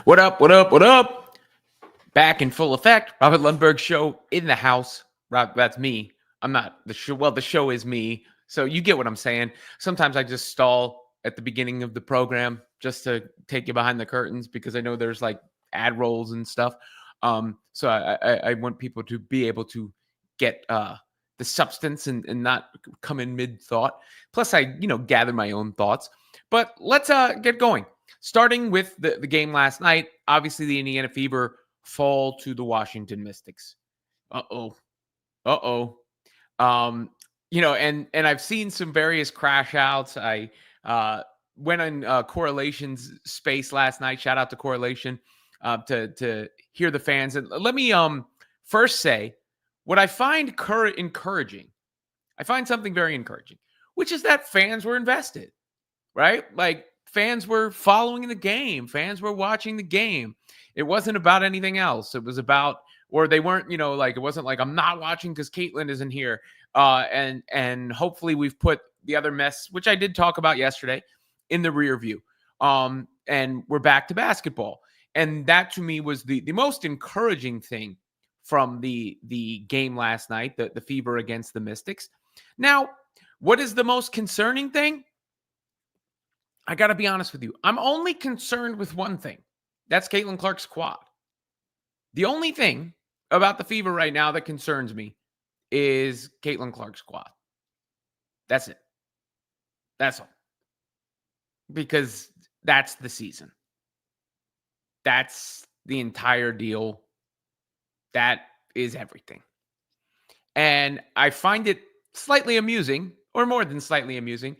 What up? What up? What up? Back in full effect. Robert Lundberg show in the house. Rob, that's me. I'm not the show. Well, the show is me. So you get what I'm saying. Sometimes I just stall at the beginning of the program just to take you behind the curtains because I know there's like ad rolls and stuff. So I want people to be able to get the substance and not come in mid thought. Plus, I gather my own thoughts. But let's get going. Starting with the game last night, obviously the Indiana Fever fall to the Washington Mystics. Uh-oh. Uh-oh. And I've seen some various crash outs. I went on Correlation's space last night. Shout out to Correlation to hear the fans. And let me first say what I find encouraging. I find something very encouraging, which is that fans were invested, right? Like, fans were following the game. Fans were watching the game. It wasn't about anything else. It was about, or they weren't, it wasn't like I'm not watching because Caitlin isn't here. And hopefully we've put the other mess, which I did talk about yesterday, in the rear view. And we're back to basketball. And that to me was the most encouraging thing from the game last night, the Fever against the Mystics. Now, what is the most concerning thing? I got to be honest with you. I'm only concerned with one thing. That's Caitlin Clark's quad. The only thing about the Fever right now that concerns me is Caitlin Clark's quad. That's it. That's all. Because that's the season. That's the entire deal. That is everything. And I find it slightly amusing, or more than slightly amusing,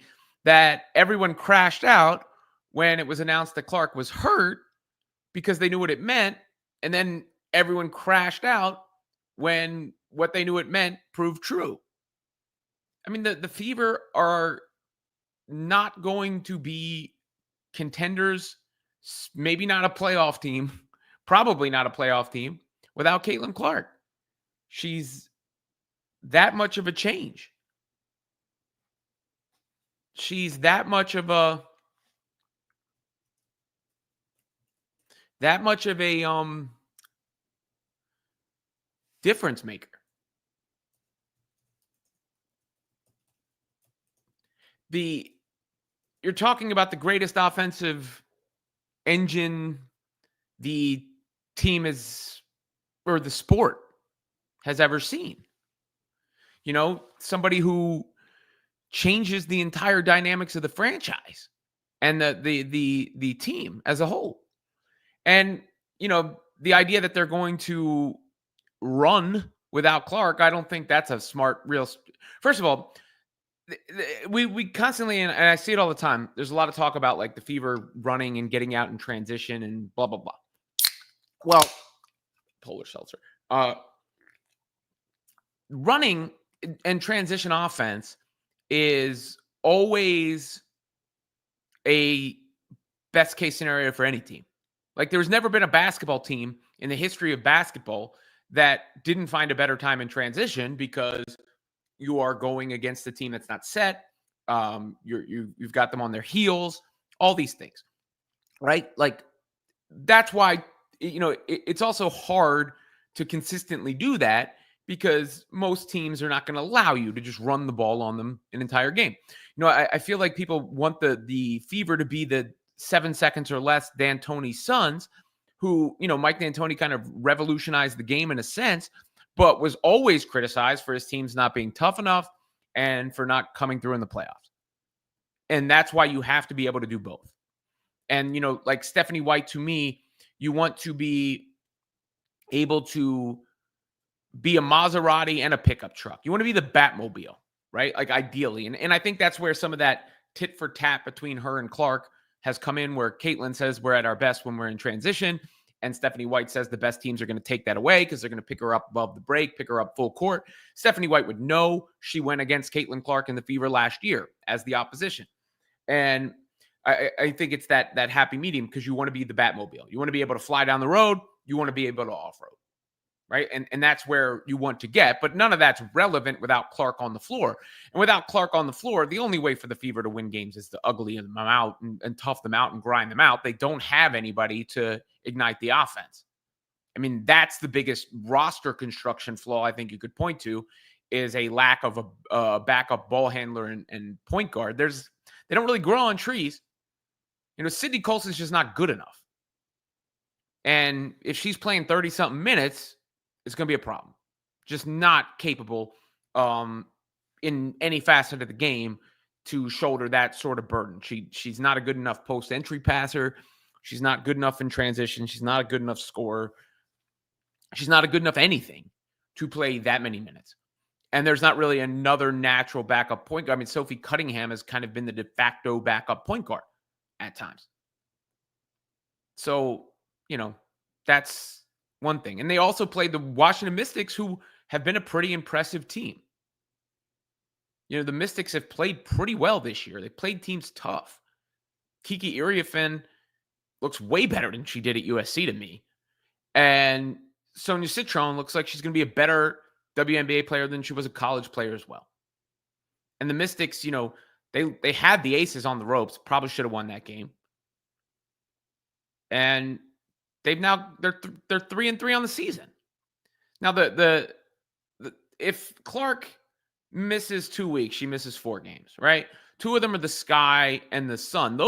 that everyone crashed out when it was announced that Clark was hurt because they knew what it meant. And then everyone crashed out when what they knew it meant proved true. I mean, the Fever are not going to be contenders, maybe not a playoff team, probably not a playoff team without Caitlin Clark. She's that much of a change. She's that much of a difference maker. You're talking about the greatest offensive engine the team or the sport has ever seen. Somebody who changes the entire dynamics of the franchise and the team as a whole. And, the idea that they're going to run without Clark, I don't think that's a smart, first of all, we constantly, and I see it all the time, there's a lot of talk about like the Fever running and getting out in transition and blah, blah, blah. Well, Polish seltzer. Running and transition offense is always a best case scenario for any team. Like, there's never been a basketball team in the history of basketball that didn't find a better time in transition because you are going against a team that's not set. You've got them on their heels, all these things, right? Like, that's why, it's also hard to consistently do that because most teams are not going to allow you to just run the ball on them an entire game. I feel like people want the Fever to be the 7 seconds or less D'Antoni Suns, who, Mike D'Antoni kind of revolutionized the game in a sense, but was always criticized for his teams not being tough enough and for not coming through in the playoffs. And that's why you have to be able to do both. And, like Stephanie White, to me, you want to be able to be a Maserati and a pickup truck. You want to be the Batmobile, right? Like, ideally. And I think that's where some of that tit for tat between her and Clark has come in, where Caitlin says we're at our best when we're in transition. And Stephanie White says the best teams are going to take that away because they're going to pick her up above the break, pick her up full court. Stephanie White would know. She went against Caitlin Clark in the Fever last year as the opposition. And I think it's that happy medium because you want to be the Batmobile. You want to be able to fly down the road. You want to be able to off-road. right? And that's where you want to get, but none of that's relevant without Clark on the floor. And without Clark on the floor, the only way for the Fever to win games is to ugly them out and tough them out and grind them out. They don't have anybody to ignite the offense. I mean, that's the biggest roster construction flaw I think you could point to, is a lack of a backup ball handler and point guard. They don't really grow on trees. Sydney Colson's just not good enough. And if she's playing 30-something minutes, it's going to be a problem. Just not capable in any facet of the game to shoulder that sort of burden. She's not a good enough post-entry passer. She's not good enough in transition. She's not a good enough scorer. She's not a good enough anything to play that many minutes. And there's not really another natural backup point guard. I mean, Sophie Cunningham has kind of been the de facto backup point guard at times. So, that's one thing. And they also played the Washington Mystics, who have been a pretty impressive team. The Mystics have played pretty well this year. They played teams tough. Kiki Iriafen looks way better than she did at USC to me. And Sonia Citron looks like she's going to be a better WNBA player than she was a college player as well. And the Mystics, they had the aces on the ropes. Probably should have won that game. And they're 3-3 on the season. Now if Clark misses 2 weeks, she misses 4 games, right? 2 of them are the Sky and the Sun.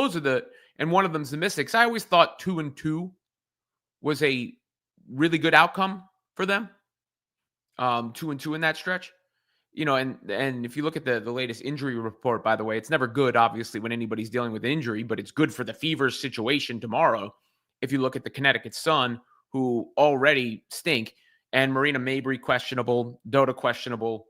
And one of them's the Mystics. I always thought 2-2 was a really good outcome for them. 2-2 in that stretch. And if you look at the latest injury report, by the way, it's never good, obviously, when anybody's dealing with injury, but it's good for the Fever's situation tomorrow. If you look at the Connecticut Sun, who already stink, and Marina Mabry questionable, Dota questionable,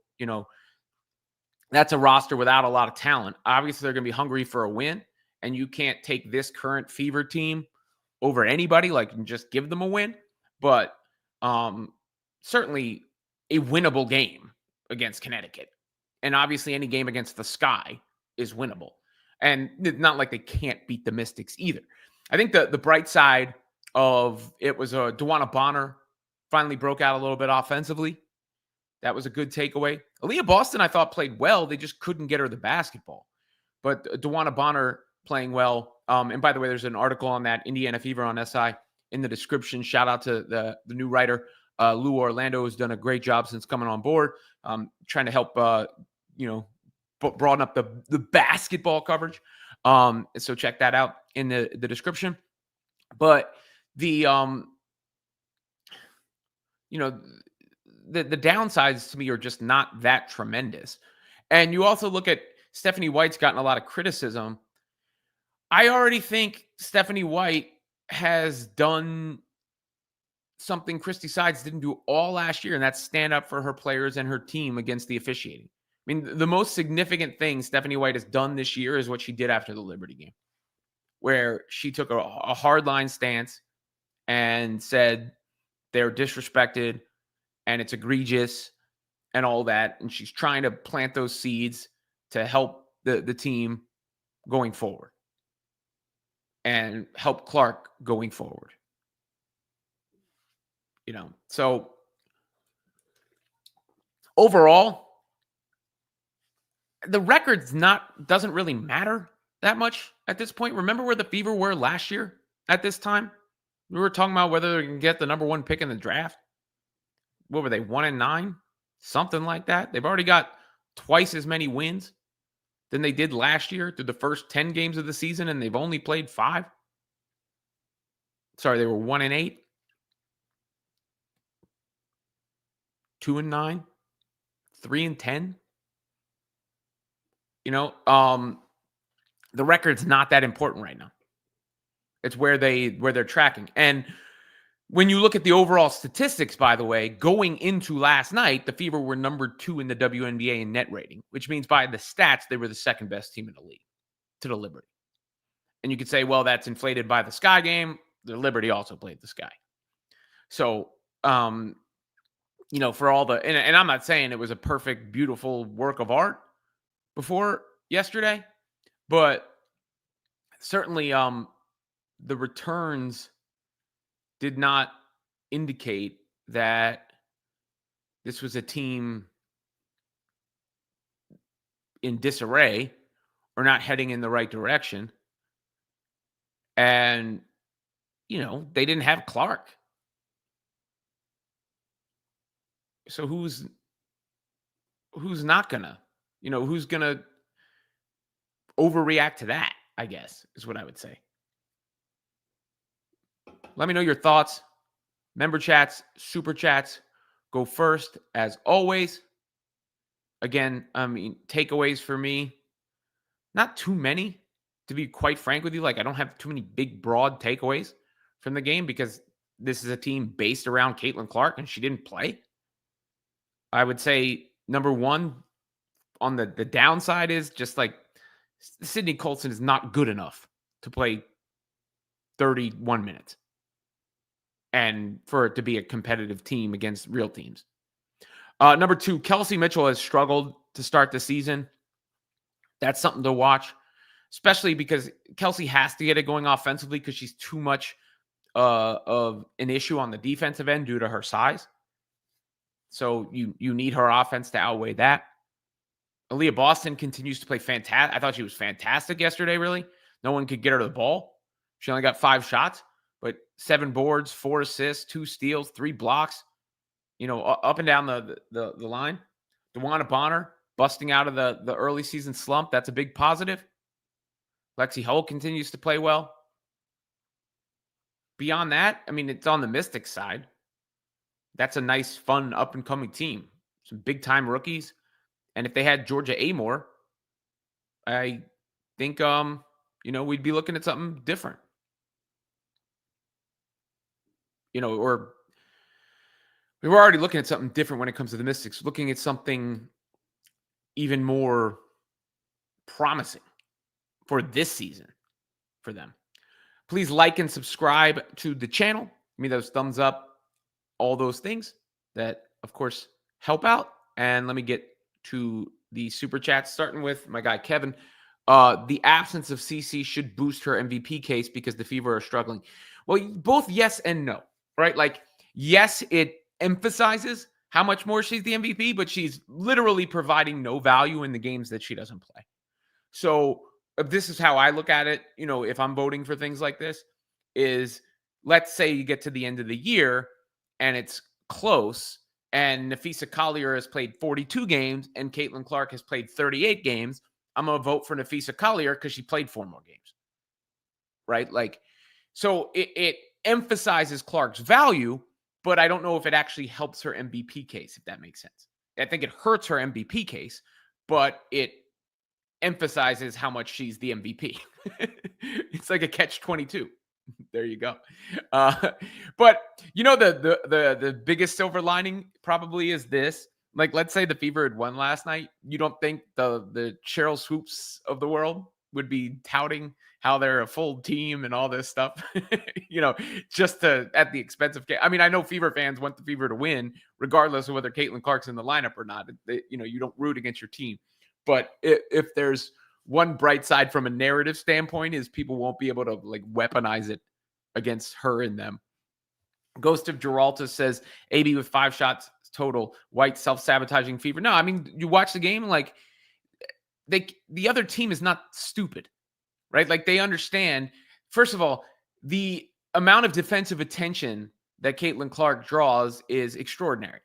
that's a roster without a lot of talent. Obviously, they're going to be hungry for a win, and you can't take this current Fever team over anybody, and just give them a win. But certainly a winnable game against Connecticut. And obviously any game against the Sky is winnable. And it's not like they can't beat the Mystics either. I think the bright side of it was DeWanna Bonner finally broke out a little bit offensively. That was a good takeaway. Aaliyah Boston, I thought, played well. They just couldn't get her the basketball. But DeWanna Bonner playing well. And by the way, there's an article on that, Indiana Fever on SI, in the description. Shout out to the new writer, Lou Orlando, has done a great job since coming on board, trying to help, broaden up the basketball coverage. So check that out in the description. But the downsides to me are just not that tremendous. And you also look at Stephanie White's gotten a lot of criticism. I already think Stephanie White has done something Christy Sides didn't do all last year, and that's stand up for her players and her team against the officiating. I mean, the most significant thing Stephanie White has done this year is what she did after the Liberty game, where she took a hardline stance and said they're disrespected and it's egregious and all that. And she's trying to plant those seeds to help the team going forward and help Clark going forward. So overall, the record's doesn't really matter that much at this point. Remember where the Fever were last year at this time? We were talking about whether they can get the number 1 pick in the draft. What were they, 1-9? Something like that. They've already got twice as many wins than they did last year through the first 10 games of the season, and they've only played 5. Sorry, they were 1-8. 2-9, 3-10. The record's not that important right now. It's where they're tracking. And when you look at the overall statistics, by the way, going into last night, the Fever were number 2 in the WNBA in net rating, which means by the stats, they were the second best team in the league to the Liberty. And you could say, well, that's inflated by the Sky game. The Liberty also played the Sky. So, for all the, and I'm not saying it was a perfect, beautiful work of art before yesterday, but certainly the returns did not indicate that this was a team in disarray or not heading in the right direction. And, they didn't have Clark. So who's not gonna, who's gonna overreact to that, I guess, is what I would say. Let me know your thoughts. Member chats, super chats, go first as always. Again, takeaways for me, not too many, to be quite frank with you. Like, I don't have too many big, broad takeaways from the game because this is a team based around Caitlin Clark and she didn't play. I would say number one on the downside is just like Sydney Colson is not good enough to play 31 minutes and for it to be a competitive team against real teams. Number two, Kelsey Mitchell has struggled to start the season. That's something to watch, especially because Kelsey has to get it going offensively because she's too much of an issue on the defensive end due to her size. So you need her offense to outweigh that. Aaliyah Boston continues to play fantastic. I thought she was fantastic yesterday, really. No one could get her the ball. She only got 5 shots, but 7 boards, 4 assists, 2 steals, 3 blocks, up and down the line. DeWanna Bonner busting out of the early season slump. That's a big positive. Lexi Hull continues to play well. Beyond that, it's on the Mystics side. That's a nice, fun, up-and-coming team. Some big-time rookies. And if they had Georgia Amore, I think, we'd be looking at something different. Or we were already looking at something different when it comes to the Mystics, looking at something even more promising for this season for them. Please like and subscribe to the channel. Give me those thumbs up, all those things that, of course, help out. And let me get to the super chats, starting with my guy, Kevin. The absence of CC should boost her MVP case because the Fever are struggling. Well, both yes and no, right? Like, yes, it emphasizes how much more she's the MVP, but she's literally providing no value in the games that she doesn't play. So this is how I look at it. If I'm voting for things like this, is let's say you get to the end of the year and it's close and Nafisa Collier has played 42 games and Caitlin Clark has played 38 games. I'm going to vote for Nafisa Collier because she played 4 more games. Right? Like, so it emphasizes Clark's value, but I don't know if it actually helps her MVP case, if that makes sense. I think it hurts her MVP case, but it emphasizes how much she's the MVP. It's like a catch-22. There you go. But the biggest silver lining probably is this. Like, let's say the Fever had won last night. You don't think the Cheryl Swoops of the world would be touting how they're a full team and all this stuff, just at the expense of. I know Fever fans want the Fever to win, regardless of whether Caitlin Clark's in the lineup or not. You don't root against your team. But if there's one bright side from a narrative standpoint is people won't be able to like weaponize it against her and them. Ghost of Geralta says AB with 5 shots total, White self-sabotaging Fever. No, you watch the game, like the other team is not stupid, right? Like they understand, first of all, the amount of defensive attention that Caitlin Clark draws is extraordinary.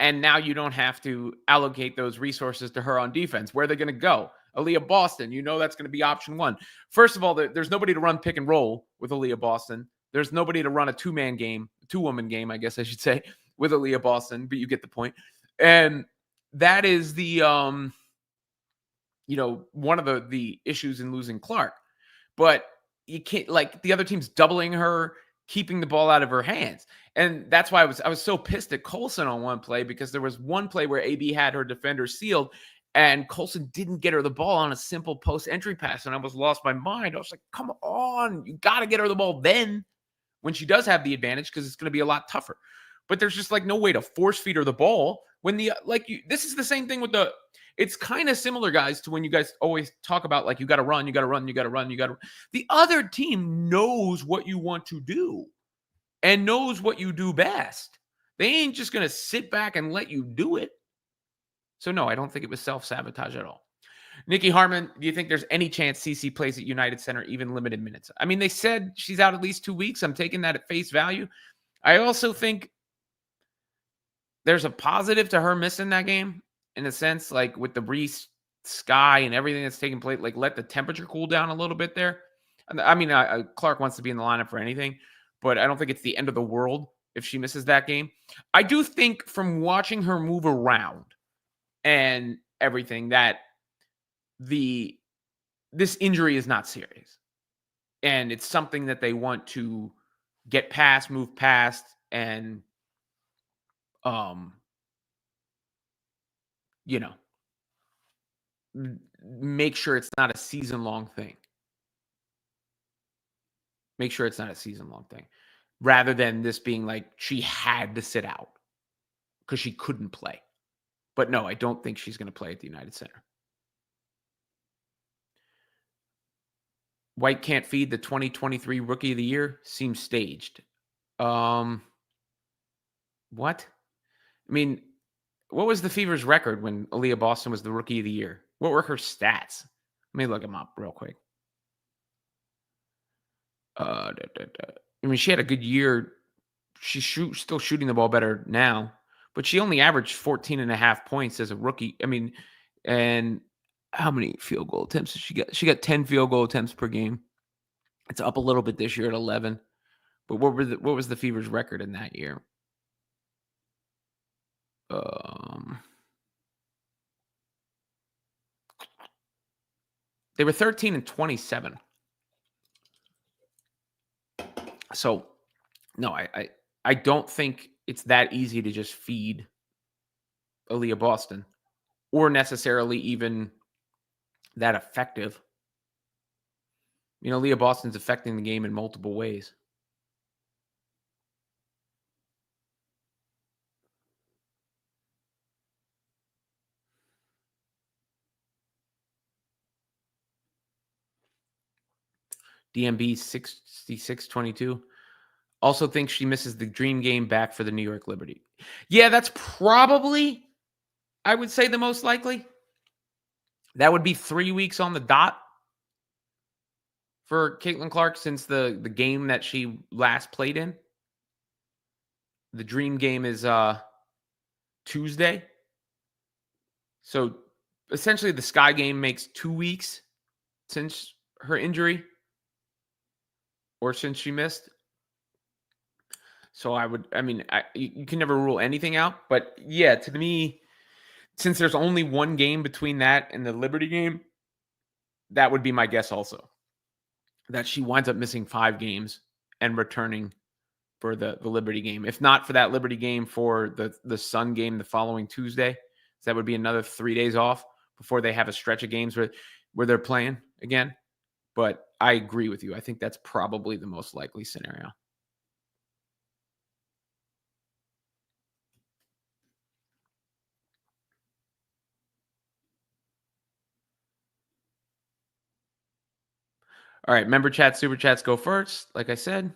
And now you don't have to allocate those resources to her on defense. Where are they going to go? Aaliyah Boston, that's going to be option 1. First of all, there's nobody to run pick and roll with Aaliyah Boston. There's nobody to run a 2-man game, 2-woman game, I guess I should say, with Aaliyah Boston, but you get the point. And that is the, one of the issues in losing Clark. But you can't, like, the other team's doubling her, keeping the ball out of her hands. And that's why I was so pissed at Colson on one play, because there was one play where AB had her defender sealed and Colson didn't get her the ball on a simple post entry pass. And I was lost my mind. I was like, come on, you got to get her the ball then when she does have the advantage, because it's going to be a lot tougher. But there's just like no way to force feed her the ball when this is the same thing with it's kind of similar, guys, to when you guys always talk about like, you got to run. The other team knows what you want to do and knows what you do best. They ain't just going to sit back and let you do it. So, no, I don't think it was self-sabotage at all. Nikki Hartman, do you think there's any chance CC plays at United Center, even limited minutes? I mean, they said she's out at least 2 weeks. I'm taking that at face value. I also think there's a positive to her missing that game in a sense, like with the Reese sky and everything that's taking place, like let the temperature cool down a little bit there. I mean, Clark wants to be in the lineup for anything, but I don't think it's the end of the world if she misses that game. I do think from watching her move around and everything that this injury is not serious. And it's something that they want to get past, move past, and you know, make sure it's not a season-long thing. Make sure it's not a season-long thing. Rather than this being like she had to sit out because she couldn't play. But no, I don't think she's going to play at the United Center. White can't feed the 2023 Rookie of the Year. Seems staged. What? I mean, what was the Fever's record when Aaliyah Boston was the Rookie of the Year? What were her stats? Let me look them up real quick. I mean, she had a good year. She's still shooting the ball better now, but she only averaged 14.5 points as a rookie. I mean, and how many field goal attempts did she get? She got 10 field goal attempts per game. It's up a little bit this year at 11. But what was the Fever's record in that year? They were 13-27. So, no, I don't think it's that easy to just feed Aaliyah Boston or necessarily even that effective. You know, Aaliyah Boston's affecting the game in multiple ways. DMB 6622. Also thinks she misses the dream game back for the New York Liberty. Yeah, that's probably, I would say, the most likely. That would be 3 weeks on the dot for Caitlin Clark since the game that she last played in. The dream game is Tuesday. So essentially the Sky game makes 2 weeks since her injury or since she missed. So you can never rule anything out. But yeah, to me, since there's only one game between that and the Liberty game, that would be my guess also. That she winds up missing 5 games and returning for the Liberty game. If not for that Liberty game, for the Sun game the following Tuesday. So that would be another 3 days off before they have a stretch of games where they're playing again. But I agree with you. I think that's probably the most likely scenario. All right, member chat, super chats go first, like I said.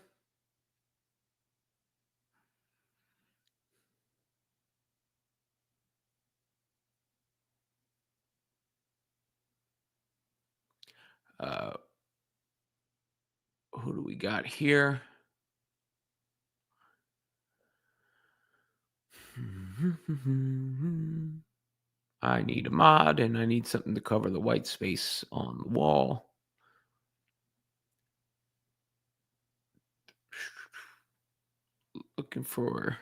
Who do we got here? I need a mod, and I need something to cover the white space on the wall. Looking for...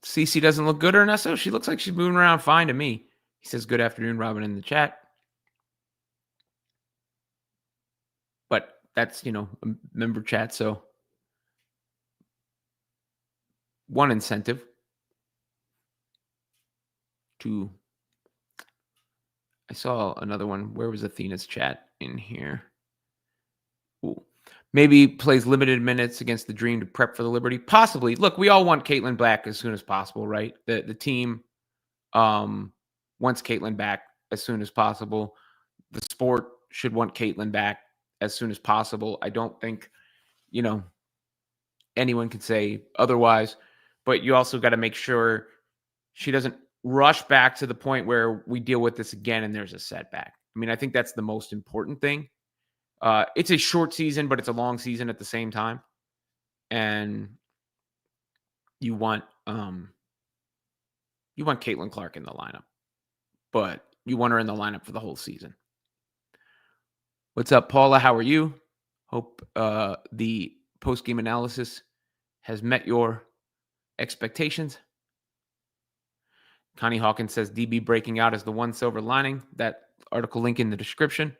Cece doesn't look good, Ernesto. She looks like she's moving around fine to me. He says, good afternoon, Robin, in the chat. But that's, a member chat, so one incentive to... I saw another one. Where was Athena's chat in here? Ooh. Maybe plays limited minutes against the Dream to prep for the Liberty. Possibly. Look, we all want Caitlin back as soon as possible, right? The team wants Caitlin back as soon as possible. The sport should want Caitlin back as soon as possible. I don't think, anyone can say otherwise. But you also got to make sure she doesn't rush back to the point where we deal with this again and there's a setback. I mean, I think that's the most important thing. It's a short season, but it's a long season at the same time. And you want Caitlin Clark in the lineup, but you want her in the lineup for the whole season. What's up, Paula? How are you? Hope the post-game analysis has met your expectations. Connie Hawkins says DB breaking out as the one silver lining. That article link in the description.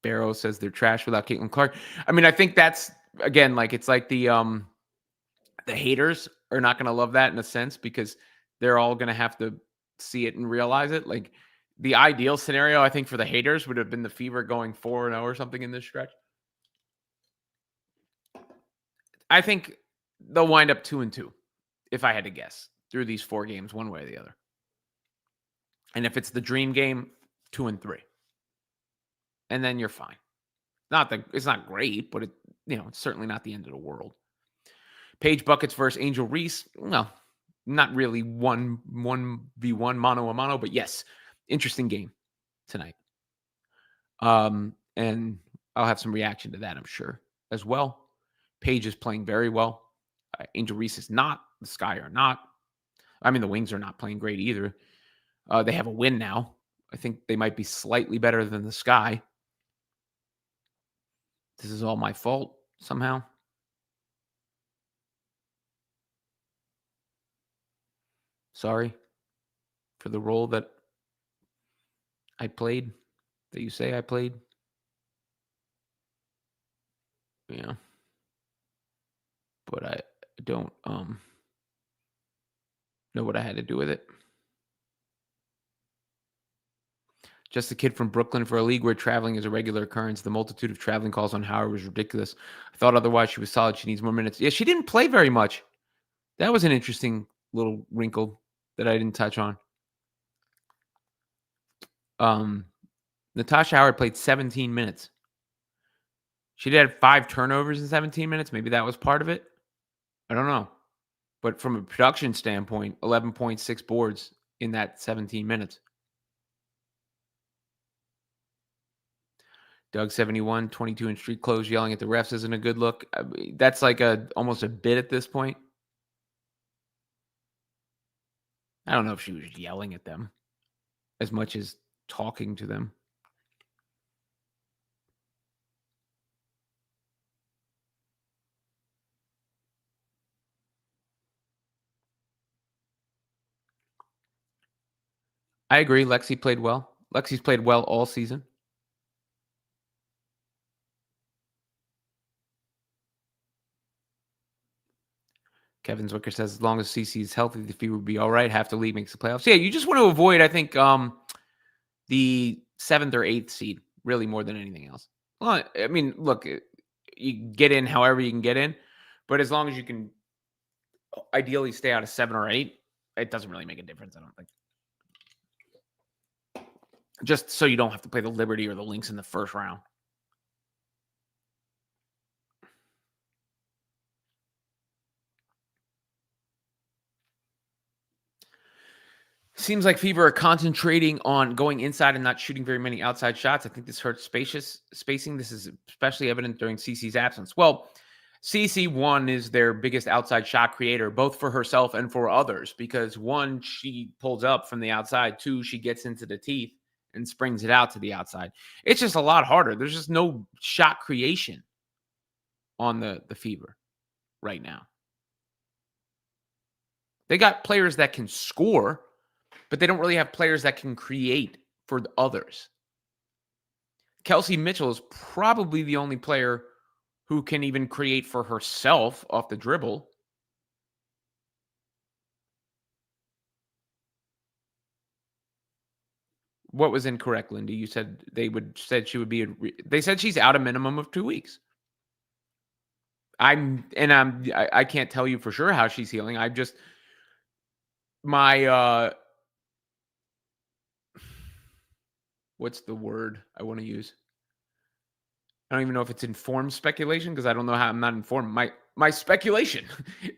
Barrow says they're trash without Caitlin Clark. I mean, I think that's, again, like it's like the haters are not going to love that in a sense because they're all going to have to see it and realize it. Like the ideal scenario, I think, for the haters would have been the Fever going 4-0 or something in this stretch. I think they'll wind up 2-2, if I had to guess, through these 4 games, one way or the other. And if it's the dream game, 2-3. And then you're fine. It's not great, but it's certainly not the end of the world. Paige Buckets versus Angel Reese. Well, not really 1v1 mano a mano, but yes, interesting game tonight. And I'll have some reaction to that, I'm sure, as well. Paige is playing very well. Angel Reese is not. The Sky are not. I mean, the Wings are not playing great either. They have a win now. I think they might be slightly better than the Sky. This is all my fault somehow. Sorry for the role that I played, that you say I played. Yeah. But I don't know what I had to do with it. Just a kid from Brooklyn for a league where traveling is a regular occurrence. The multitude of traveling calls on Howard was ridiculous. I thought otherwise she was solid. She needs more minutes. Yeah, she didn't play very much. That was an interesting little wrinkle that I didn't touch on. Natasha Howard played 17 minutes. She did have 5 turnovers in 17 minutes. Maybe that was part of it. I don't know. But from a production standpoint, 11.6 boards in that 17 minutes. Doug 71, 22 in street clothes, yelling at the refs isn't a good look. I mean, that's like almost a bit at this point. I don't know if she was yelling at them as much as talking to them. I agree. Lexi played well. Lexi's played well all season. Kevin Zwicker says, as long as CC is healthy, the Fever will be all right. Half the league makes the playoffs. Yeah, you just want to avoid, I think, the 7th or 8th seed, really more than anything else. Well, I mean, look, you get in however you can get in, but as long as you can ideally stay out of 7 or 8, it doesn't really make a difference, I don't think. Just so you don't have to play the Liberty or the Lynx in the first round. Seems like Fever are concentrating on going inside and not shooting very many outside shots. I think this hurts spacing. This is especially evident during CC's absence. Well, CC, one, is their biggest outside shot creator, both for herself and for others, because one, she pulls up from the outside. 2, she gets into the teeth and springs it out to the outside. It's just a lot harder. There's just no shot creation on the Fever right now. They got players that can score, but they don't really have players that can create for the others. Kelsey Mitchell is probably the only player who can even create for herself off the dribble. What was incorrect, Lindy? You said said she would be they said she's out a minimum of 2 weeks. I can't tell you for sure how she's healing. I just what's the word I want to use? I don't even know if it's informed speculation because I don't know how I'm not informed. My speculation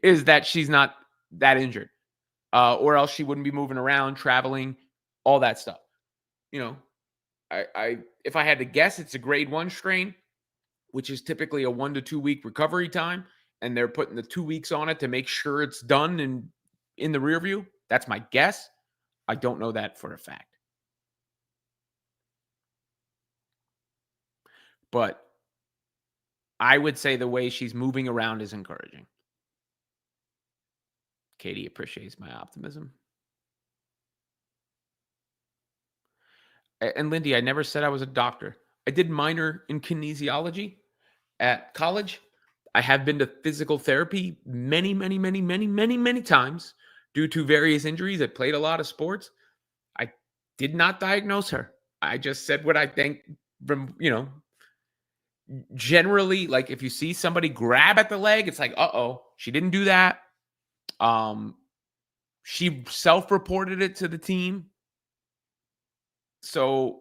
is that she's not that injured, or else she wouldn't be moving around, traveling, all that stuff. You know, I if I had to guess, it's a grade 1 strain, which is typically a 1 to 2 week recovery time, and they're putting the 2 weeks on it to make sure it's done and in the rear view. That's my guess. I don't know that for a fact. But I would say the way she's moving around is encouraging. Katie appreciates my optimism. And Lindy, I never said I was a doctor. I did minor in kinesiology at college. I have been to physical therapy many, many, many, many, many, many times due to various injuries. I played a lot of sports. I did not diagnose her. I just said what I think from, generally, like if you see somebody grab at the leg, it's like, uh-oh, she didn't do that. She self-reported it to the team. So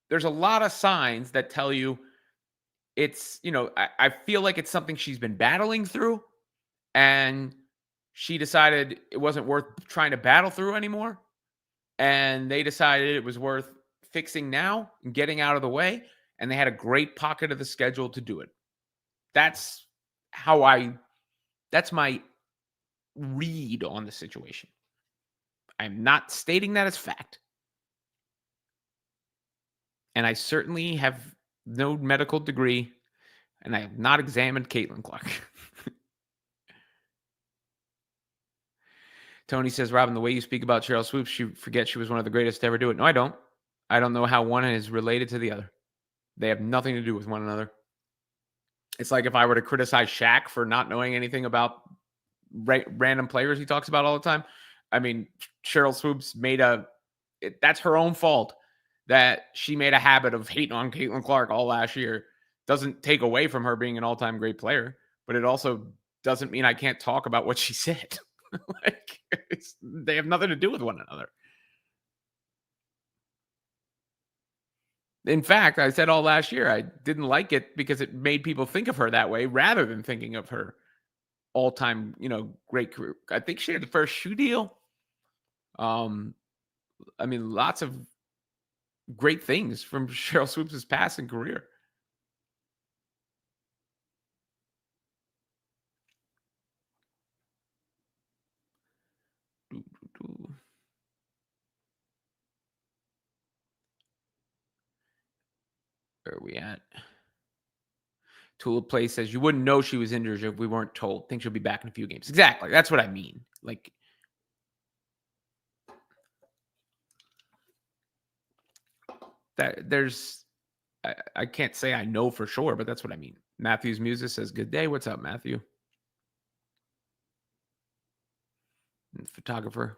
there's a lot of signs that tell you it's, I feel like it's something she's been battling through, and she decided it wasn't worth trying to battle through anymore. And they decided it was worth fixing now and getting out of the way. And they had a great pocket of the schedule to do it. That's that's my read on the situation. I'm not stating that as fact. And I certainly have no medical degree, and I have not examined Caitlin Clark. Tony says, Robin, the way you speak about Cheryl Swoops, you forget she was one of the greatest to ever do it. No, I don't. I don't know how one is related to the other. They have nothing to do with one another. It's like if I were to criticize Shaq for not knowing anything about random players he talks about all the time. I mean, Cheryl Swoops that's her own fault that she made a habit of hating on Caitlin Clark all last year. Doesn't take away from her being an all-time great player, but it also doesn't mean I can't talk about what she said. They have nothing to do with one another. In fact, I said all last year I didn't like it because it made people think of her that way rather than thinking of her all-time, great career. I think she had the first shoe deal. I mean, lots of great things from Cheryl Swoops' past and career. Where are we at? Tulip Play says, you wouldn't know she was injured if we weren't told. Think she'll be back in a few games. Exactly. That's what I mean. Like, that I can't say I know for sure, but that's what I mean. Matthew's Music says, good day. What's up, Matthew? Photographer.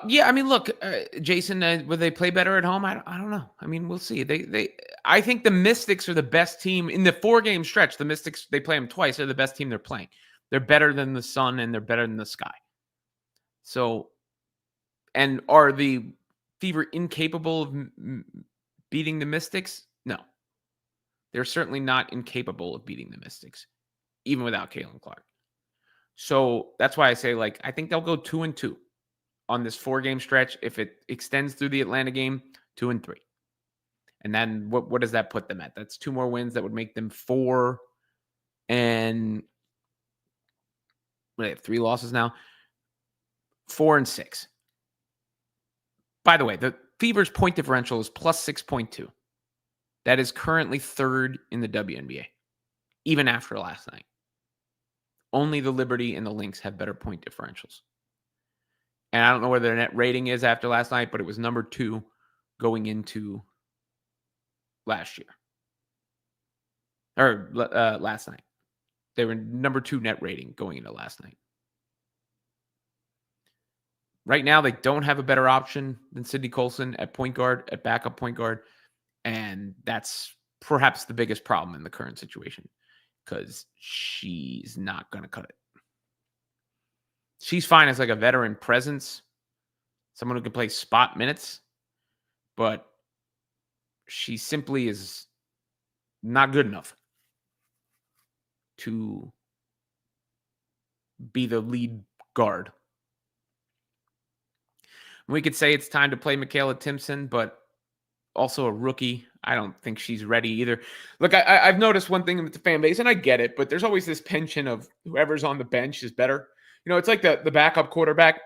Yeah, I mean, look, Jason, will they play better at home? I don't know. I mean, we'll see. I think the Mystics are the best team in the 4-game stretch. The Mystics, they play them twice. They're the best team they're playing. They're better than the Sun, and they're better than the Sky. So, and are the Fever incapable of beating the Mystics? No, they're certainly not incapable of beating the Mystics, even without Caitlin Clark. So that's why I say, like, I think they'll go 2-2. On this 4-game stretch. If it extends through the Atlanta game, 2-3. And then what does that put them at? That's 2 more wins. That would make them 4 and they have 3 losses now. 4-6. By the way, the Fever's point differential is plus 6.2. That is currently 3rd in the WNBA, even after last night. Only the Liberty and the Lynx have better point differentials. And I don't know where their net rating is after last night, but it was number 2 going into last year. Or last night. They were number 2 net rating going into last night. Right now, they don't have a better option than Sydney Colson at point guard, at backup point guard. And that's perhaps the biggest problem in the current situation because she's not going to cut it. She's fine as like a veteran presence, someone who can play spot minutes, but she simply is not good enough to be the lead guard. We could say it's time to play Michaela Timpson, but also a rookie. I don't think she's ready either. Look, I've noticed one thing with the fan base, and I get it, but there's always this penchant of whoever's on the bench is better. It's like the backup quarterback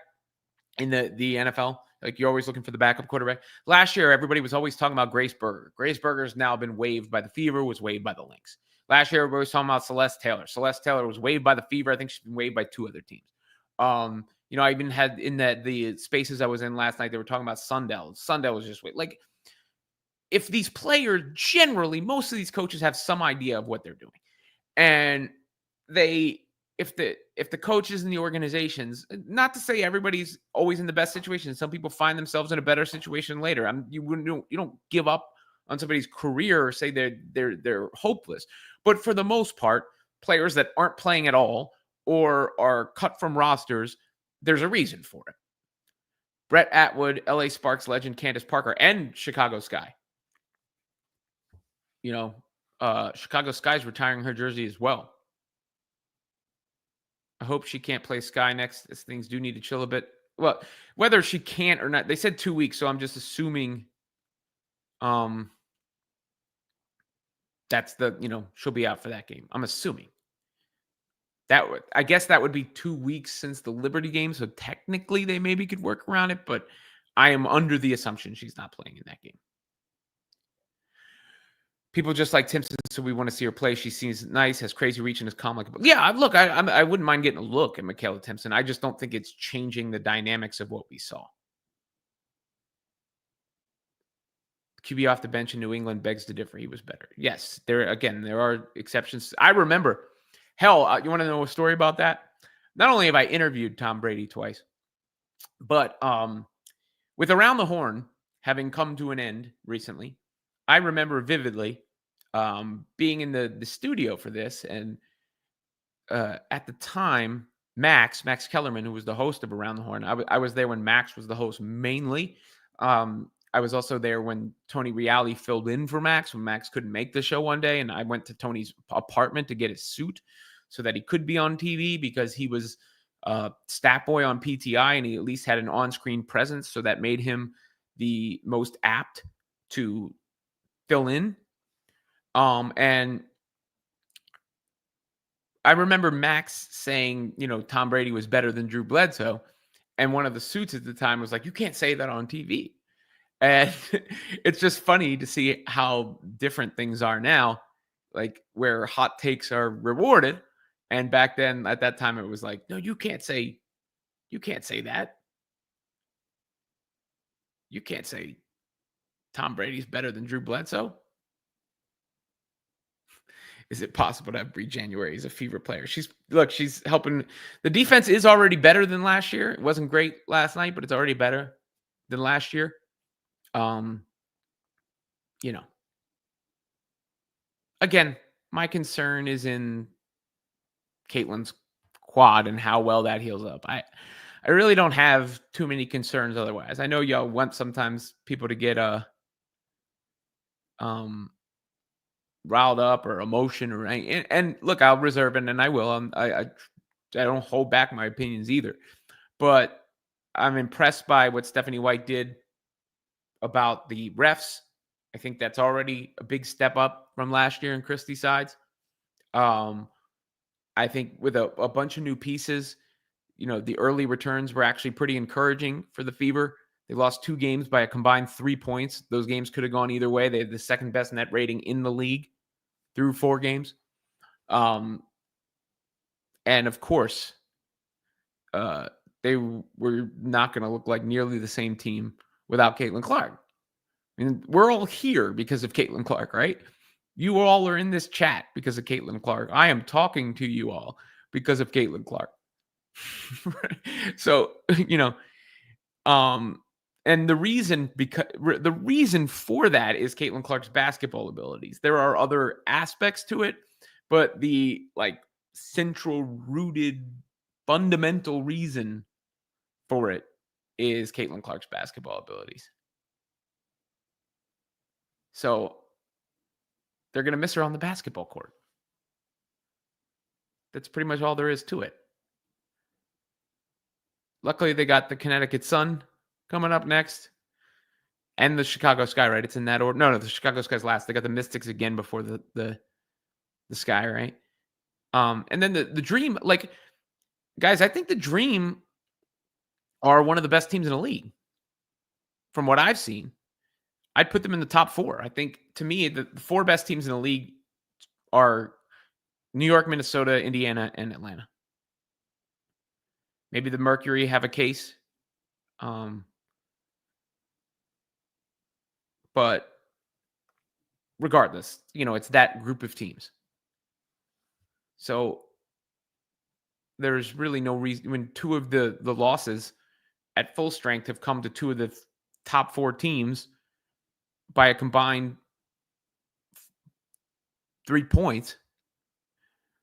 in the NFL. Like you're always looking for the backup quarterback. Last year, everybody was always talking about Grace Berger. Grace Berger's now been waived by the Fever, was waived by the Lynx. Last year, everybody was talking about Celeste Taylor. Celeste Taylor was waived by the Fever. I think she's been waived by 2 other teams. I even had in the spaces I was in last night, they were talking about Sundell. Sundell was just waived. Like, if these players generally, most of these coaches have some idea of what they're doing. And if the coaches and the organizations, not to say everybody's always in the best situation, some people find themselves in a better situation later. You don't give up on somebody's career or say they're hopeless. But for the most part, players that aren't playing at all or are cut from rosters, there's a reason for it. Brett Atwood, LA Sparks legend Candace Parker, and Chicago Sky. Chicago Sky's retiring her jersey as well. I hope she can't play Sky next, as things do need to chill a bit. Well, whether she can't or not, they said 2 weeks, so I'm just assuming that's she'll be out for that game. I'm assuming. I guess that would be 2 weeks since the Liberty game, so technically they maybe could work around it, but I am under the assumption she's not playing in that game. People just like Timpson, so we want to see her play. She seems nice, has crazy reach, and is calm. Yeah, look, I wouldn't mind getting a look at Michaela Timpson. I just don't think it's changing the dynamics of what we saw. QB off the bench in New England begs to differ. He was better. Yes, there are exceptions. I remember. Hell, you want to know a story about that? Not only have I interviewed Tom Brady twice, but with Around the Horn having come to an end recently, I remember vividly being in the studio for this. And at the time, Max Kellerman, who was the host of Around the Horn, I was there when Max was the host mainly. I was also there when Tony Reali filled in for Max when Max couldn't make the show one day. And I went to Tony's apartment to get his suit so that he could be on TV because he was stat boy on PTI and he at least had an on-screen presence. So that made him the most apt to fill in. And I remember Max saying, Tom Brady was better than Drew Bledsoe. And one of the suits at the time was like, you can't say that on TV. And it's just funny to see how different things are now, like where hot takes are rewarded. And back then at that time, it was like, no, you can't say that. You can't say Tom Brady's better than Drew Bledsoe. Is it possible to have Bree January as a Fever player? She's helping. The defense is already better than last year. It wasn't great last night, but it's already better than last year. Again, my concern is in Caitlin's quad and how well that heals up. I really don't have too many concerns otherwise. I know y'all want sometimes people to get riled up or emotion or and look, I'll reserve it and I will. I don't hold back my opinions either. But I'm impressed by what Stephanie White did about the refs. I think that's already a big step up from last year in Christie's sides. I think with a bunch of new pieces, the early returns were actually pretty encouraging for the Fever. They lost 2 games by a combined 3 points. Those games could have gone either way. They had the second best net rating in the league through 4 games. And of course, they were not going to look like nearly the same team without Caitlin Clark. I mean, we're all here because of Caitlin Clark, right? You all are in this chat because of Caitlin Clark. I am talking to you all because of Caitlin Clark. So, And the reason for that is Caitlin Clark's basketball abilities. There are other aspects to it, but the like central rooted fundamental reason for it is Caitlin Clark's basketball abilities. So they're going to miss her on the basketball court. That's pretty much all there is to it. Luckily, they got the Connecticut Sun coming up next and the Chicago Sky, right? It's in that order. No, the Chicago Sky's last. They got the Mystics again before the Sky, right? And then the Dream, like, guys, I think the Dream are one of the best teams in the league from what I've seen. I'd put them in the top 4. I think, to me, the 4 best teams in the league are New York, Minnesota, Indiana, and Atlanta. Maybe the Mercury have a case. But regardless, it's that group of teams. So there's really no reason when 2 of the losses at full strength have come to 2 of the top 4 teams by a combined 3 points.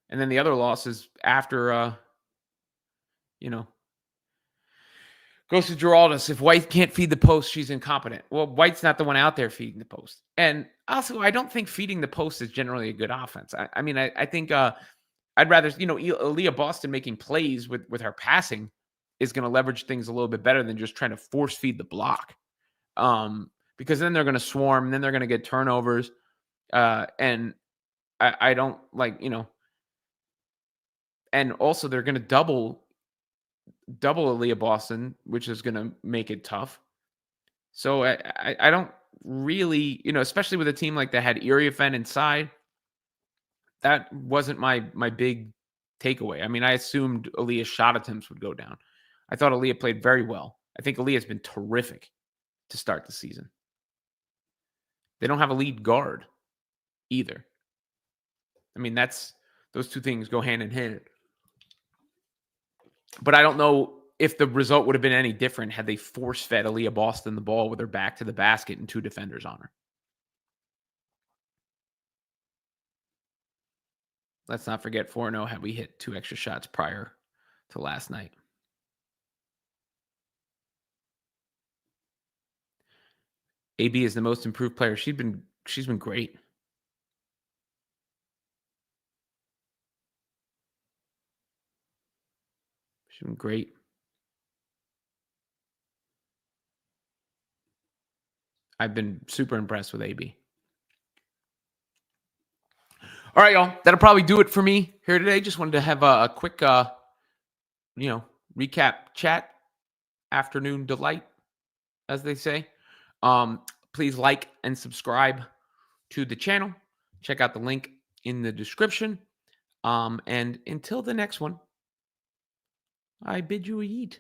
And then the other losses after, goes to Geraldus. If White can't feed the post, she's incompetent. Well, White's not the one out there feeding the post. And also, I don't think feeding the post is generally a good offense. I think I'd rather, Aaliyah Boston making plays with her passing is going to leverage things a little bit better than just trying to force feed the block. Because then they're going to swarm, and then they're going to get turnovers. And I don't like, and also they're going to double Aaliyah Boston, which is going to make it tough. So I don't really, especially with a team like that had Iriafen inside, that wasn't my big takeaway. I assumed Aaliyah's shot attempts would go down. I thought Aaliyah played very well. I think Aaliyah's been terrific to start the season. They don't have a lead guard either. Those 2 things go hand in hand. But I don't know if the result would have been any different had they force-fed Aaliyah Boston the ball with her back to the basket and 2 defenders on her. Let's not forget 4-0 had we hit 2 extra shots prior to last night. AB is the most improved player. She's been great. She's been great. I've been super impressed with AB. All right, y'all. That'll probably do it for me here today. Just wanted to have a quick, recap chat. Afternoon delight, as they say. Please like and subscribe to the channel. Check out the link in the description. And until the next one, I bid you a yeet.